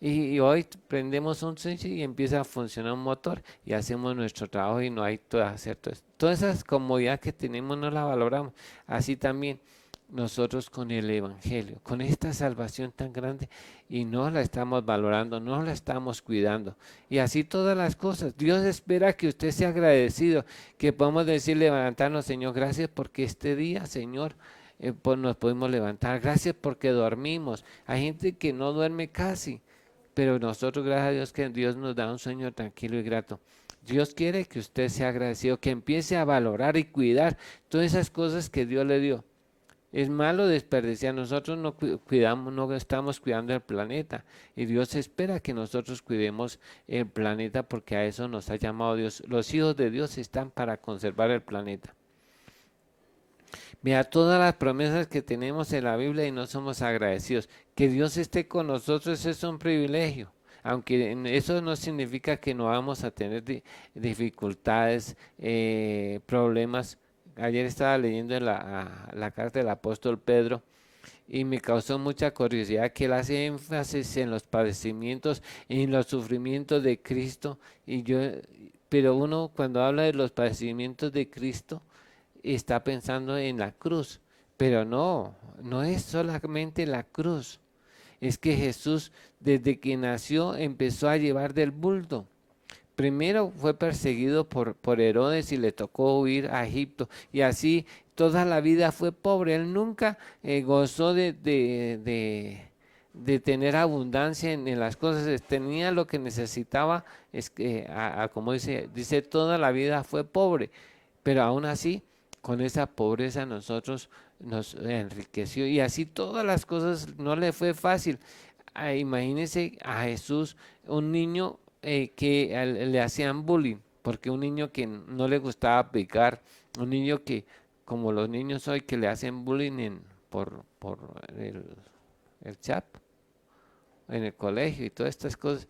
y hoy prendemos un switch y empieza a funcionar un motor y hacemos nuestro trabajo y no hay todo hacer todo eso. Todas esas comodidades que tenemos no las valoramos. Así también nosotros con el Evangelio, con esta salvación tan grande y no la estamos valorando, no la estamos cuidando. Y así todas las cosas. Dios espera que usted sea agradecido, que podamos decir, levantarnos, Señor, gracias porque este día, Señor, pues nos podemos levantar. Gracias porque dormimos. Hay gente que no duerme casi, pero nosotros, gracias a Dios, que Dios nos da un sueño tranquilo y grato. Dios quiere que usted sea agradecido, que empiece a valorar y cuidar todas esas cosas que Dios le dio. Es malo desperdiciar, nosotros no cuidamos, no estamos cuidando el planeta y Dios espera que nosotros cuidemos el planeta porque a eso nos ha llamado Dios. Los hijos de Dios están para conservar el planeta. Mira todas las promesas que tenemos en la Biblia y no somos agradecidos. Que Dios esté con nosotros es un privilegio, aunque eso no significa que no vamos a tener dificultades, problemas. Ayer estaba leyendo la carta del apóstol Pedro y me causó mucha curiosidad que él hace énfasis en los padecimientos, en los sufrimientos de Cristo. Pero uno cuando habla de los padecimientos de Cristo está pensando en la cruz, pero no es solamente la cruz. Es que Jesús desde que nació empezó a llevar del bulto. Primero fue perseguido por Herodes y le tocó huir a Egipto. Y así toda la vida fue pobre. Él nunca gozó de tener abundancia en las cosas. Tenía lo que necesitaba. Es que, como dice, toda la vida fue pobre. Pero aún así, con esa pobreza nosotros nos enriqueció. Y así todas las cosas no le fue fácil. Imagínense a Jesús, un niño que le hacían bullying, porque un niño que no le gustaba picar, un niño que, como los niños hoy, que le hacen bullying por el chat, en el colegio y todas estas cosas,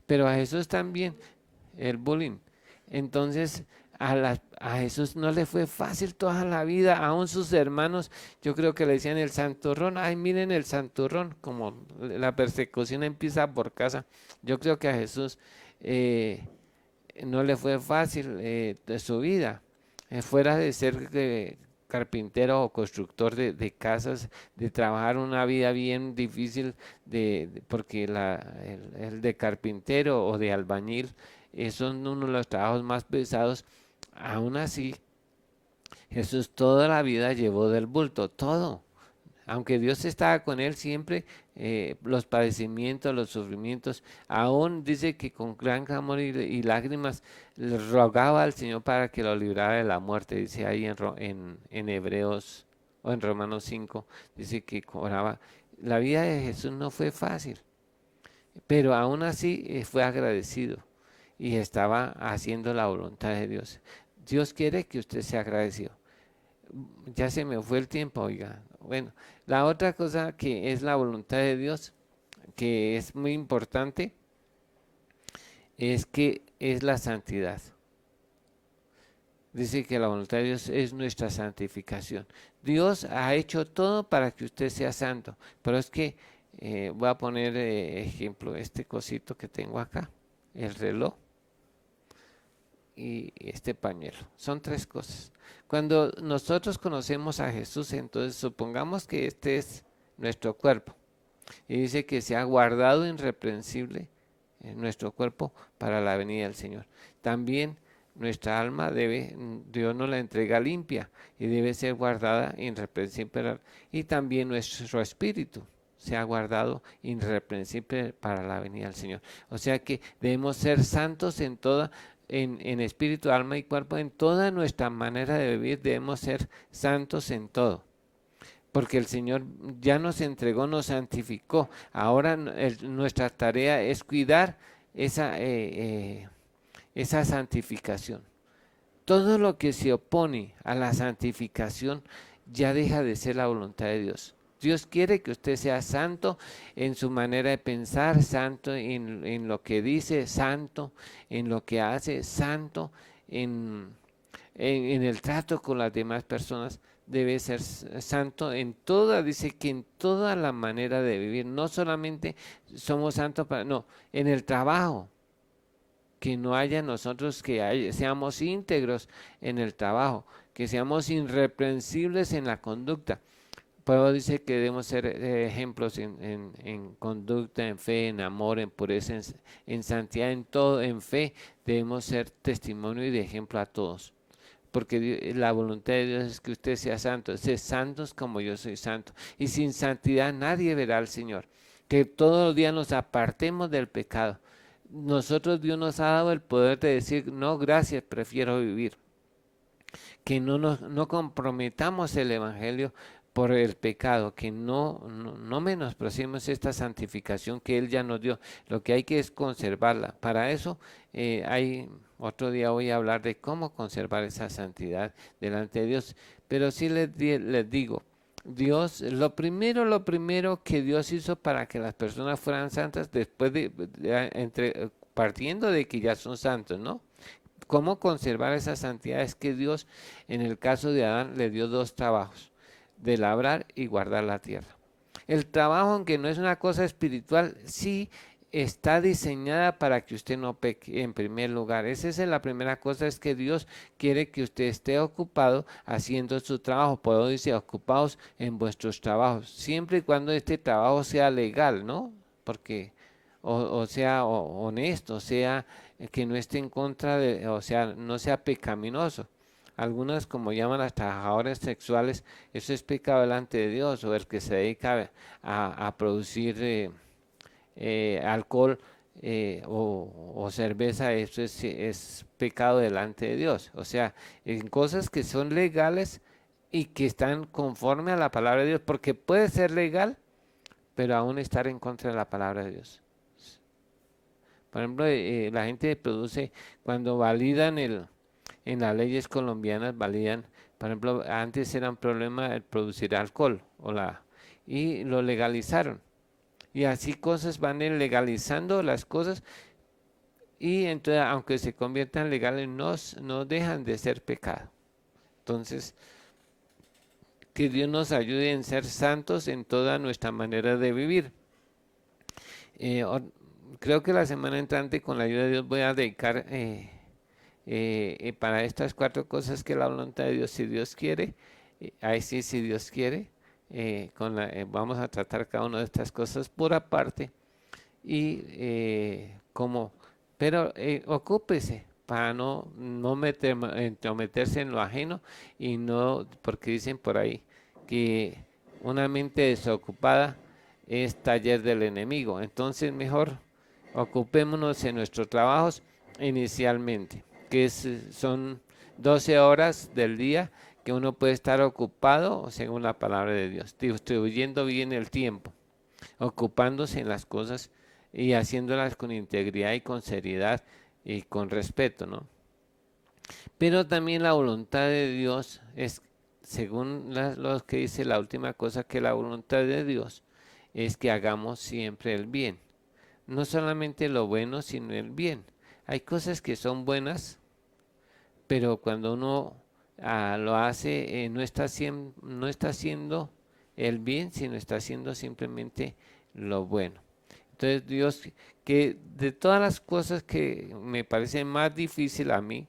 pero a Jesús también, el bullying. Entonces, a Jesús no le fue fácil toda la vida, aún sus hermanos, yo creo que le decían el santurrón, ay miren el santurrón, como la persecución empieza por casa. Yo creo que a Jesús no le fue fácil de su vida, fuera de ser carpintero o constructor de casas, de trabajar una vida bien difícil, porque el de carpintero o de albañil son uno de los trabajos más pesados. Aún así, Jesús toda la vida llevó del bulto, todo. Aunque Dios estaba con él siempre, los padecimientos, los sufrimientos, aún dice que con gran clamor y lágrimas le rogaba al Señor para que lo librara de la muerte, dice ahí en Hebreos o en Romanos 5, dice que oraba. La vida de Jesús no fue fácil, pero aún así fue agradecido y estaba haciendo la voluntad de Dios. Dios quiere que usted sea agradecido. Ya se me fue el tiempo, oiga. Bueno, la otra cosa que es la voluntad de Dios, que es muy importante, es que es la santidad. Dice que la voluntad de Dios es nuestra santificación. Dios ha hecho todo para que usted sea santo, pero es que voy a poner ejemplo, este cosito que tengo acá, el reloj y este pañuelo. Son tres cosas. Cuando nosotros conocemos a Jesús, entonces supongamos que este es nuestro cuerpo. Y dice que se ha guardado irreprensible en nuestro cuerpo para la venida del Señor. También nuestra alma Dios nos la entrega limpia y debe ser guardada irreprensible. Y también nuestro espíritu se ha guardado irreprensible para la venida del Señor. O sea que debemos ser santos en espíritu, alma y cuerpo, en toda nuestra manera de vivir debemos ser santos en todo. Porque el Señor ya nos entregó, nos santificó. Ahora nuestra tarea es cuidar esa santificación. Todo lo que se opone a la santificación ya deja de ser la voluntad de Dios. Dios quiere que usted sea santo en su manera de pensar, santo en lo que dice, santo en lo que hace, santo en, en el trato con las demás personas, debe ser santo en toda, dice que en toda la manera de vivir, no solamente somos santos para, no, en el trabajo, que no haya nosotros seamos íntegros en el trabajo, que seamos irreprensibles en la conducta. Pablo dice que debemos ser ejemplos en conducta, en fe, en amor, en pureza, en santidad, en todo, en fe. Debemos ser testimonio y de ejemplo a todos. Porque la voluntad de Dios es que usted sea santo, ser santos como yo soy santo. Y sin santidad nadie verá al Señor. Que todos los días nos apartemos del pecado. Nosotros Dios nos ha dado el poder de decir, no, gracias, prefiero vivir. Que no comprometamos el Evangelio por el pecado, que no menospreciemos esta santificación que Él ya nos dio. Lo que hay que es conservarla. Para eso otro día voy a hablar de cómo conservar esa santidad delante de Dios. Pero sí les digo, Dios, lo primero que Dios hizo para que las personas fueran santas, después partiendo de que ya son santos, ¿no? ¿Cómo conservar esa santidad? Es que Dios, en el caso de Adán, le dio dos trabajos, de labrar y guardar la tierra. El trabajo, aunque no es una cosa espiritual, sí está diseñada para que usted no peque en primer lugar. Esa es la primera cosa, es que Dios quiere que usted esté ocupado haciendo su trabajo. Por eso dice, ocupados en vuestros trabajos, siempre y cuando este trabajo sea legal, ¿no? Porque, o sea honesto, sea que no esté en contra de, o sea, no sea pecaminoso. Algunas, como llaman las trabajadoras sexuales, eso es pecado delante de Dios, o el que se dedica a producir alcohol o cerveza, eso es pecado delante de Dios. O sea, en cosas que son legales y que están conforme a la palabra de Dios, porque puede ser legal, pero aún estar en contra de la palabra de Dios. Por ejemplo, la gente produce, cuando validan en las leyes colombianas, validan, por ejemplo, antes era un problema el producir alcohol, y lo legalizaron. Y así cosas van legalizando las cosas, y entonces, aunque se conviertan legales, no dejan de ser pecado. Entonces, que Dios nos ayude en ser santos en toda nuestra manera de vivir. Creo que la semana entrante, con la ayuda de Dios, voy a dedicar para estas 4 cosas que la voluntad de Dios, si Dios quiere, ahí sí, si Dios quiere, vamos a tratar cada una de estas cosas por aparte, y pero ocúpese para no entrometerse en lo ajeno, y no, porque dicen por ahí que una mente desocupada es taller del enemigo. Entonces mejor ocupémonos en nuestros trabajos inicialmente, que son 12 horas del día que uno puede estar ocupado según la palabra de Dios, distribuyendo bien el tiempo, ocupándose en las cosas y haciéndolas con integridad y con seriedad y con respeto, ¿no? Pero también la voluntad de Dios es, según lo que dice la última cosa, que la voluntad de Dios es que hagamos siempre el bien. No solamente lo bueno, sino el bien. Hay cosas que son buenas, pero cuando uno lo hace, no está haciendo el bien, sino está haciendo simplemente lo bueno. Entonces Dios, que de todas las cosas que me parece más difícil a mí,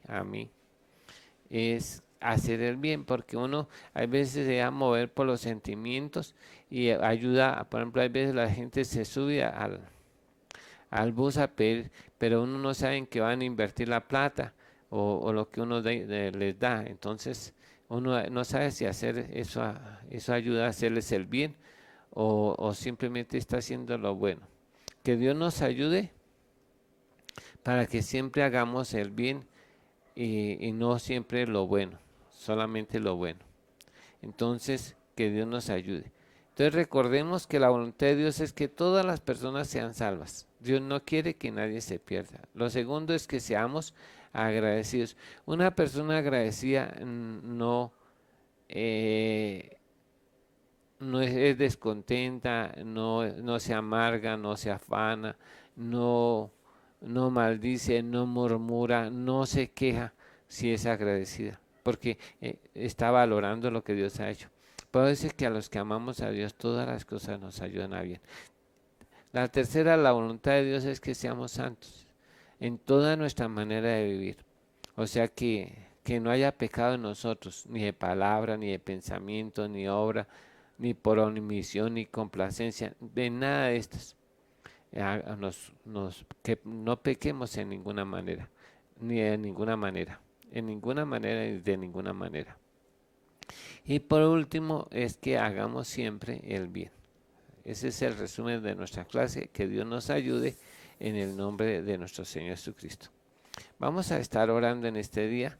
es hacer el bien, porque uno a veces se deja mover por los sentimientos y ayuda, por ejemplo, a veces la gente se sube al bus a pedir, pero uno no sabe en qué van a invertir la plata o lo que uno les da. Entonces uno no sabe si hacer eso ayuda a hacerles el bien o simplemente está haciendo lo bueno. Que Dios nos ayude para que siempre hagamos el bien y no siempre lo bueno, solamente lo bueno. Entonces, que Dios nos ayude. Entonces recordemos que la voluntad de Dios es que todas las personas sean salvas. Dios no quiere que nadie se pierda. Lo segundo es que seamos agradecidos. Una persona agradecida no es descontenta, no se amarga, no se afana, no maldice, no murmura, no se queja, si es agradecida, porque está valorando lo que Dios ha hecho. Puedo decir que a los que amamos a Dios todas las cosas nos ayudan a bien. La tercera, la voluntad de Dios es que seamos santos en toda nuestra manera de vivir. O sea que no haya pecado en nosotros, ni de palabra, ni de pensamiento, ni obra, ni por omisión, ni complacencia, de nada de estas. Que no pequemos en ninguna manera, ni de ninguna manera, en ninguna manera y de ninguna manera. Y por último es que hagamos siempre el bien. Ese es el resumen de nuestra clase. Que Dios nos ayude en el nombre de nuestro Señor Jesucristo. Vamos a estar orando en este día.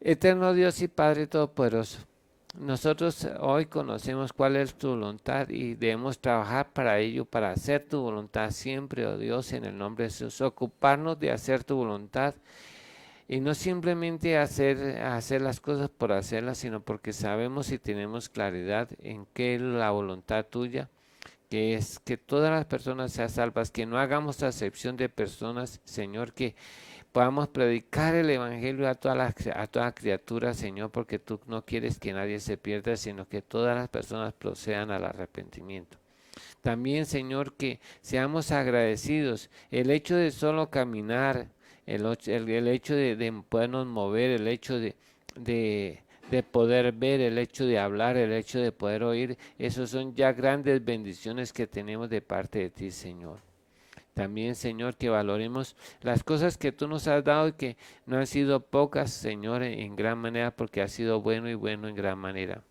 Eterno Dios y Padre Todopoderoso, nosotros hoy conocemos cuál es tu voluntad y debemos trabajar para ello, para hacer tu voluntad siempre, oh Dios, en el nombre de Jesús. Ocuparnos de hacer tu voluntad y no simplemente hacer las cosas por hacerlas, sino porque sabemos y tenemos claridad en qué es la voluntad tuya, que es que todas las personas sean salvas, que no hagamos acepción de personas, Señor, que podamos predicar el Evangelio a toda criatura, Señor, porque tú no quieres que nadie se pierda, sino que todas las personas procedan al arrepentimiento. También, Señor, que seamos agradecidos. El hecho de solo caminar, el hecho de podernos mover, el hecho de poder ver, el hecho de hablar, el hecho de poder oír, esos son ya grandes bendiciones que tenemos de parte de ti, Señor. También, Señor, que valoremos las cosas que tú nos has dado y que no han sido pocas, Señor, en gran manera, porque ha sido bueno y bueno en gran manera.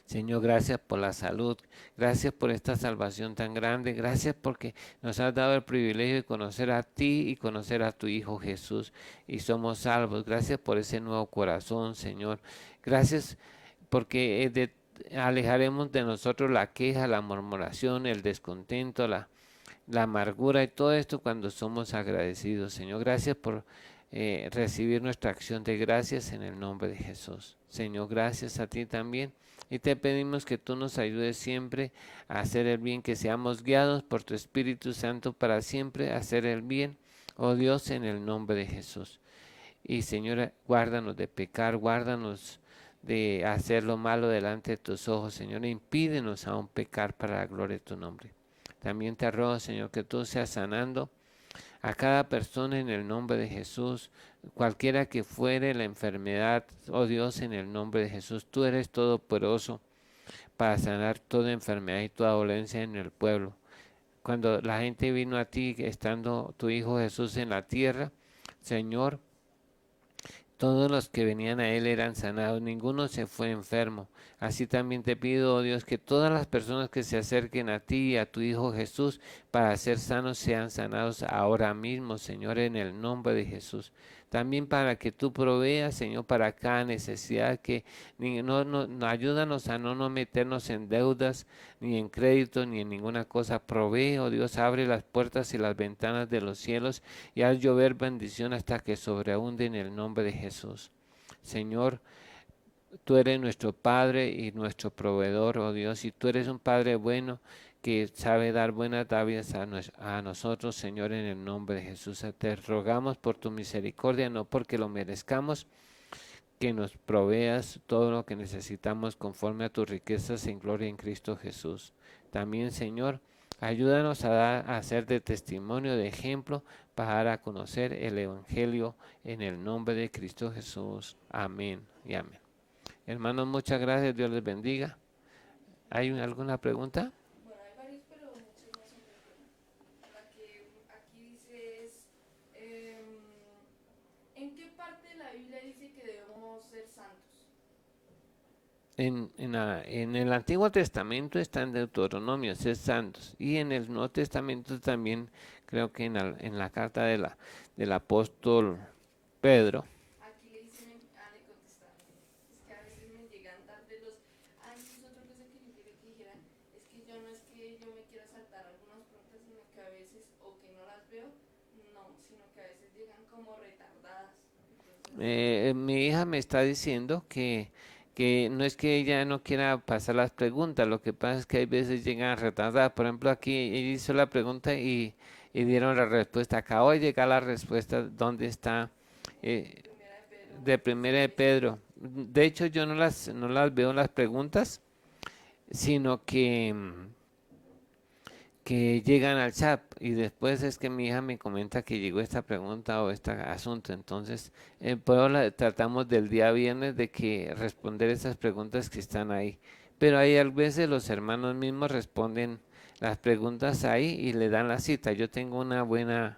Señor, gracias por la salud, gracias por esta salvación tan grande, gracias porque nos has dado el privilegio de conocer a ti y conocer a tu Hijo Jesús y somos salvos. Gracias por ese nuevo corazón, Señor. Gracias porque alejaremos de nosotros la queja, la murmuración, el descontento, la amargura y todo esto cuando somos agradecidos. Señor, gracias por recibir nuestra acción de gracias en el nombre de Jesús. Señor, gracias a ti también. Y te pedimos que tú nos ayudes siempre a hacer el bien, que seamos guiados por tu Espíritu Santo para siempre hacer el bien, oh Dios, en el nombre de Jesús. Y Señor, guárdanos de pecar, guárdanos de hacer lo malo delante de tus ojos, Señor, e impídenos aún pecar para la gloria de tu nombre. También te ruego, Señor, que tú seas sanando a cada persona en el nombre de Jesús, cualquiera que fuere la enfermedad, oh Dios, en el nombre de Jesús. Tú eres todopoderoso para sanar toda enfermedad y toda dolencia en el pueblo. Cuando la gente vino a ti, estando tu Hijo Jesús en la tierra, Señor, todos los que venían a Él eran sanados, ninguno se fue enfermo. Así también te pido, oh Dios, que todas las personas que se acerquen a ti y a tu Hijo Jesús para ser sanos sean sanados ahora mismo, Señor, en el nombre de Jesús. También para que tú proveas, Señor, para cada necesidad, que ayúdanos a no meternos en deudas, ni en crédito, ni en ninguna cosa. Provee, oh Dios, abre las puertas y las ventanas de los cielos y haz llover bendición hasta que sobreabunde en el nombre de Jesús. Señor, tú eres nuestro Padre y nuestro proveedor, oh Dios, y tú eres un Padre bueno que sabe dar buenas dádivas a nosotros, Señor, en el nombre de Jesús. Te rogamos por tu misericordia, no porque lo merezcamos, que nos proveas todo lo que necesitamos conforme a tus riquezas en gloria en Cristo Jesús. También, Señor, ayúdanos a ser de testimonio, de ejemplo, para conocer el Evangelio en el nombre de Cristo Jesús. Amén y amén. Hermanos, muchas gracias. Dios les bendiga. ¿Hay alguna pregunta? Bueno, hay varios, pero muchos no son de acuerdo. La que aquí dice es, ¿en qué parte de la Biblia dice que debemos ser santos? En el Antiguo Testamento está en Deuteronomio, ser santos. Y en el Nuevo Testamento también creo que en la carta del apóstol Pedro. Aquí le dicen, le contestaron. Es que a veces me llegan tarde los. Eso es otra cosa que yo quería que dijeran. Es que yo no es que yo me quiera saltar algunas preguntas, sino que a veces, o que no las veo, no, sino que a veces llegan como retardadas. Entonces, Mi hija me está diciendo que no es que ella no quiera pasar las preguntas, lo que pasa es que hay veces llegan retardadas. Por ejemplo, aquí ella hizo la pregunta y dieron la respuesta. Acabo de llegar la respuesta, ¿dónde está eh, Primera de Pedro de 1, 15 Primera y de 16. Pedro. De hecho, yo no las veo las preguntas, sino que llegan al chat y después es que mi hija me comenta que llegó esta pregunta o este asunto. Entonces, tratamos del día viernes de que responder esas preguntas que están ahí. Pero ahí a veces los hermanos mismos responden las preguntas ahí y le dan la cita. Yo tengo una buena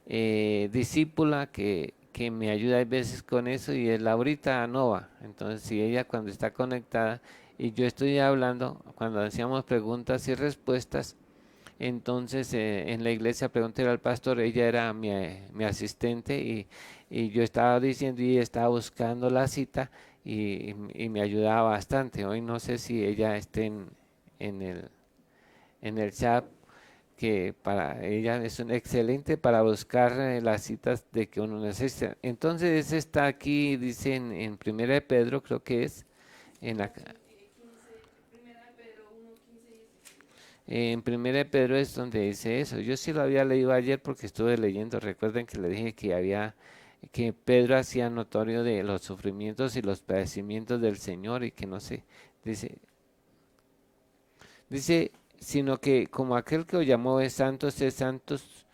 discípula que me ayuda a veces con eso y es Laurita Nova. Entonces, si ella cuando está conectada y yo estoy hablando, cuando hacíamos preguntas y respuestas, entonces en la iglesia pregunté al pastor, ella era mi asistente y yo estaba diciendo y estaba buscando la cita y me ayudaba bastante. Hoy no sé si ella esté en el chat, que para ella es un excelente para buscar las citas de que uno necesita. Entonces está aquí, dice en Primera de Pedro, creo que es, en la, No, sí, 15, Primera de Pedro 1, 15 y 16. en Primera de Pedro es donde dice eso. Yo sí lo había leído ayer porque estuve leyendo. Recuerden que le dije que Pedro hacía notorio de los sufrimientos y los padecimientos del Señor y que no sé, dice, sino que como aquel que os llamó es santo, sed santos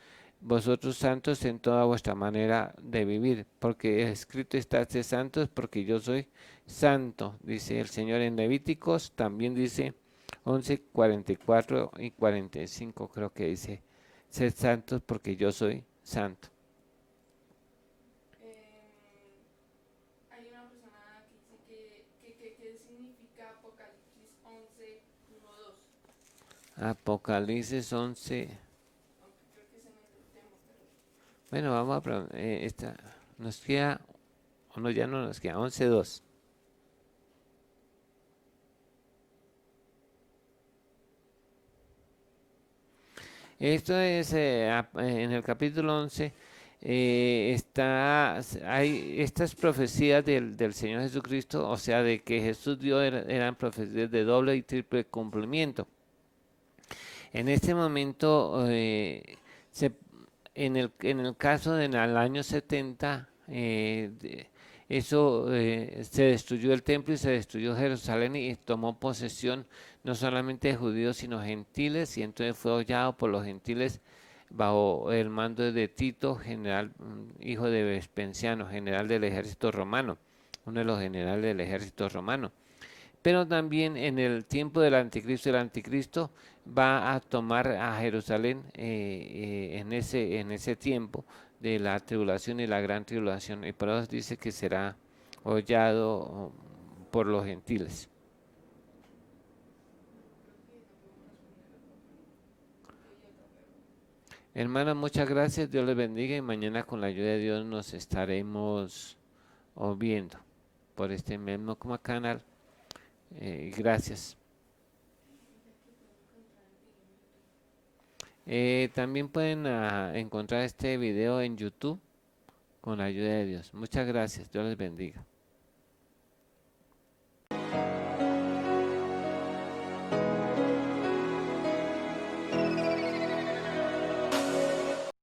vosotros santos en toda vuestra manera de vivir, porque escrito está, sed santos porque yo soy santo, dice el Señor en Levíticos, también dice 11, 44 y 45, creo que dice, sed santos porque yo soy santo. Hay una persona que dice que significa Apocalipsis 11, 1, 2. Apocalipsis 11, Aunque creo que ese no es el tema, pero bueno, vamos a esta, nos queda, o no, ya no nos queda, 11, 2. Esto es en el capítulo 11, hay estas profecías del Señor Jesucristo, o sea, de que Jesús dio eran profecías de doble y triple cumplimiento. En este momento, se, en el caso del año 70, eso se destruyó el templo y se destruyó Jerusalén y tomó posesión no solamente de judíos sino gentiles y entonces fue hollado por los gentiles bajo el mando de Tito, general, hijo de Vespasiano, general del ejército romano, uno de los generales del ejército romano. Pero también en el tiempo del anticristo, el anticristo va a tomar a Jerusalén en ese tiempo de la tribulación y la gran tribulación. Y por eso dice que será hollado por los gentiles. creo que no podemos responder a otra pregunta. Porque hay otra pregunta. Hermanos, muchas gracias. Dios les bendiga y mañana con la ayuda de Dios nos estaremos viendo por este mismo como canal. Gracias. También pueden encontrar este video en YouTube con la ayuda de Dios. Muchas gracias. Dios les bendiga.